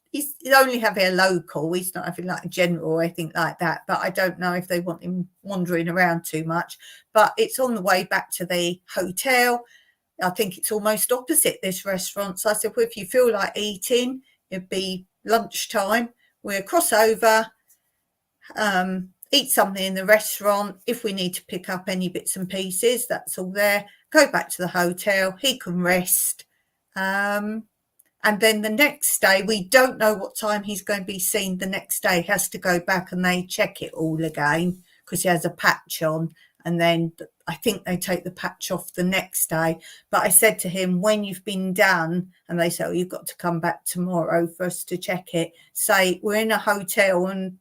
only having a local, he's not having like a general or anything like that. But I don't know if they want him wandering around too much. But it's on the way back to the hotel. I think it's almost opposite this restaurant. So I said, well, if you feel like eating, it'd be lunchtime. We'll cross over, eat something in the restaurant. If we need to pick up any bits and pieces, that's all there. Go back to the hotel. He can rest. And then the next day, we don't know what time he's going to be seen the next day. He has to go back and they check it all again because he has a patch on. And then I think they take the patch off the next day. But I said to him, when you've been done, and they say, oh, you've got to come back tomorrow for us to check it. Say, we're in a hotel and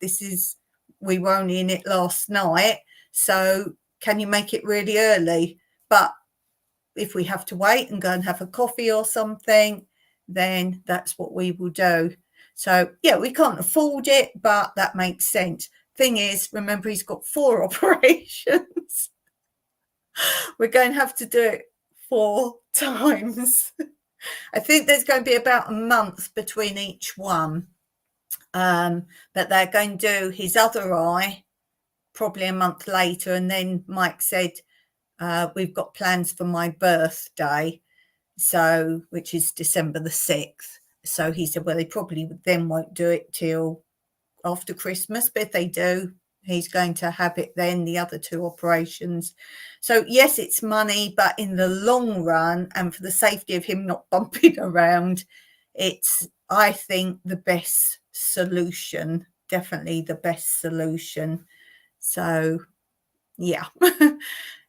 we were only in it last night. So can you make it really early? But if we have to wait and go and have a coffee or something, then that's what we will do. So, yeah, we can't afford it, but that makes sense. Thing is, remember, he's got 4 operations. We're going to have to do it 4 times. I think there's going to be about a month between each one. But they're going to do his other eye probably a month later. And then Mike said, we've got plans for my birthday, which is December the 6th. So he said, well, they probably then won't do it till after Christmas, but if they do, he's going to have it then, the other 2 operations. So yes, it's money, but in the long run and for the safety of him not bumping around, it's, I think, the best solution, definitely the best solution. So yeah.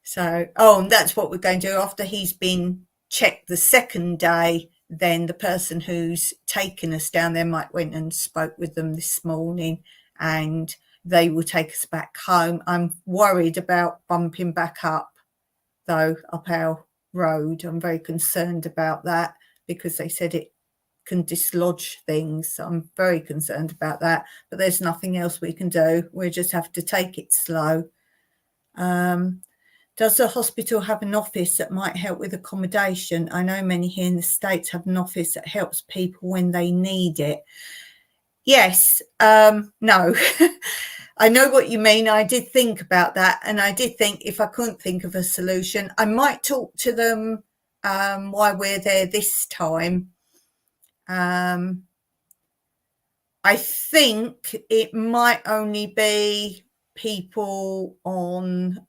So, and that's what we're going to do after he's been checked the second day. Then the person who's taken us down there, Mike went and spoke with them this morning and they will take us back home. I'm worried about bumping back up, though, up our road. I'm very concerned about that because they said it can dislodge things. So I'm very concerned about that. But there's nothing else we can do. We just have to take it slow. Does the hospital have an office that might help with accommodation? I know many here in the States have an office that helps people when they need it. Yes, no. I know what you mean. I did think about that. And I did think if I couldn't think of a solution, I might talk to them while we're there this time. I think it might only be people on...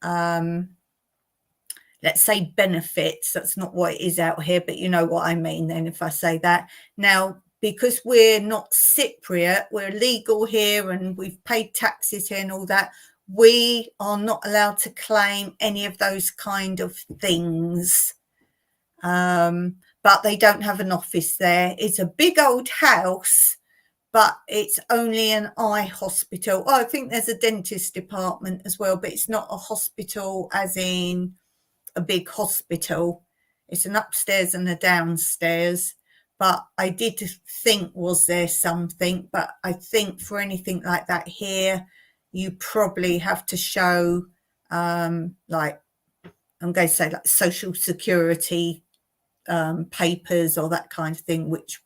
let's say benefits. That's not what it is out here, but you know what I mean then if I say that. Now, because we're not Cypriot, we're legal here and we've paid taxes here and all that, we are not allowed to claim any of those kind of things. But they don't have an office there. It's a big old house, but it's only an eye hospital. Oh, I think there's a dentist department as well, but it's not a hospital as in a big hospital. It's an upstairs and a downstairs. But I did think, was there something? But I think for anything like that here, you probably have to show like, I'm going to say like social security papers or that kind of thing, which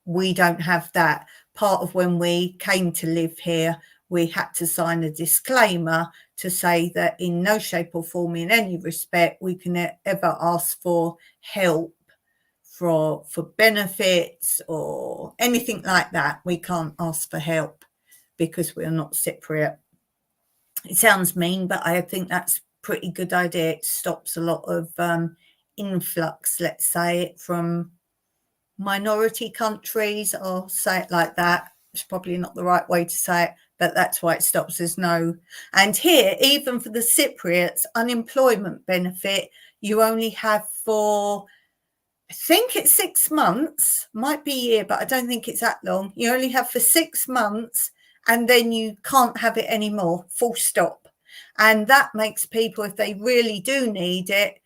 we don't have that. Part of when we came to live here, we had to sign a disclaimer to say that in no shape or form, in any respect, we can ever ask for help for benefits or anything like that. We can't ask for help because we're not Cypriot. It sounds mean, but I think that's a pretty good idea. It stops a lot of influx, let's say, from minority countries. I'll say it like that. It's probably not the right way to say it, but that's why it stops. There's no, and here, even for the Cypriots, unemployment benefit, you only have for I think it's 6 months, might be a year, but I don't think it's that long. You only have for 6 months and then you can't have it anymore, full stop. And that makes people, if they really do need it,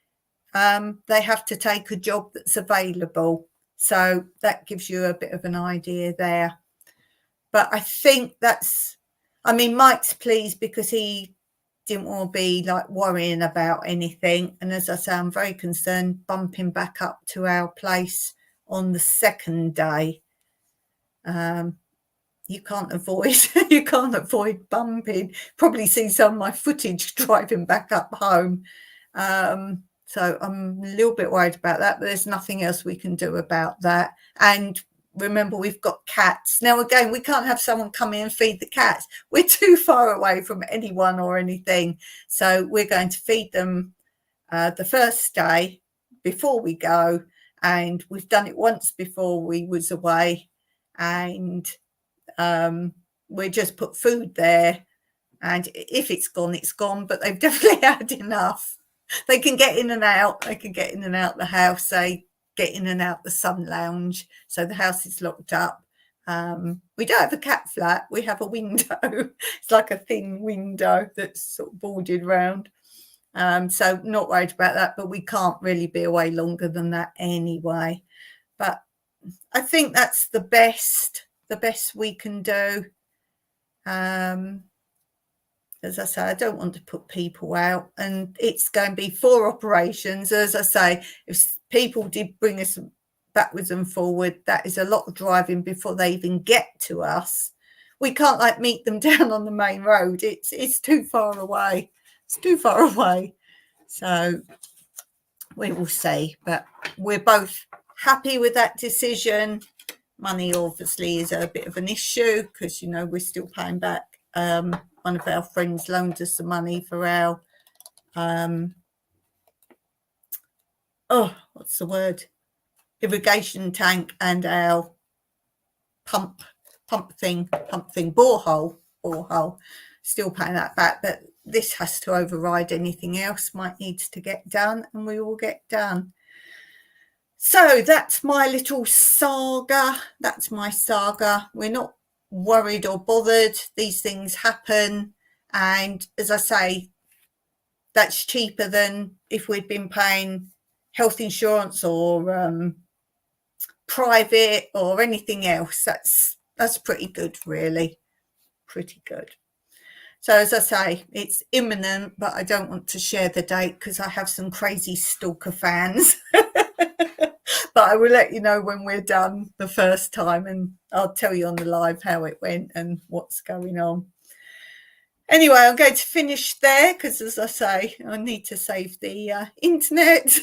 they have to take a job that's available. So that gives you a bit of an idea there. But I think that's, I mean, Mike's pleased because he didn't want to be like worrying about anything. And as I say, I'm very concerned bumping back up to our place on the second day. You can't avoid bumping. Probably see some of my footage driving back up home. So I'm a little bit worried about that, but there's nothing else we can do about that. And remember, we've got cats. Now, again, we can't have someone come in and feed the cats. We're too far away from anyone or anything. So we're going to feed them the first day before we go. And we've done it once before we was away. And we just put food there. And if it's gone, it's gone. But they've definitely had enough. They can get in and out. They can get in and out the house. They get in and out the sun lounge. So the house is locked up. We don't have a cat flat. We have a window. It's like a thin window that's sort of boarded round. So not worried about that, but we can't really be away longer than that anyway. But I think that's the best we can do. As I say, I don't want to put people out, and it's going to be 4 operations. As I say, if people did bring us backwards and forward, that is a lot of driving before they even get to us. We can't like meet them down on the main road. It's too far away. It's too far away. So we will see, but we're both happy with that decision. Money obviously is a bit of an issue because, you know, we're still paying back. One of our friends loaned us some money for our irrigation tank and our pump thing, borehole. Still paying that back, but this has to override anything else might needs to get done, and we will get done. So that's my little saga. That's my saga. We're not worried or bothered. These things happen, and as I say, that's cheaper than if we'd been paying health insurance or private or anything else. That's pretty good, really. Pretty good. So as I say, it's imminent, but I don't want to share the date because I have some crazy stalker fans. But I will let you know when we're done the first time, and I'll tell you on the live how it went and what's going on. Anyway, I'm going to finish there because, as I say, I need to save the internet.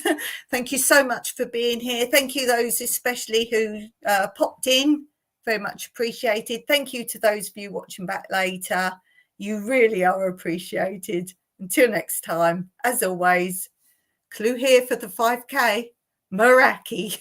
Thank you so much for being here. Thank you those especially who popped in. Very much appreciated. Thank you to those of you watching back later. You really are appreciated. Until next time, as always, Clue here for the 5K. Meraki.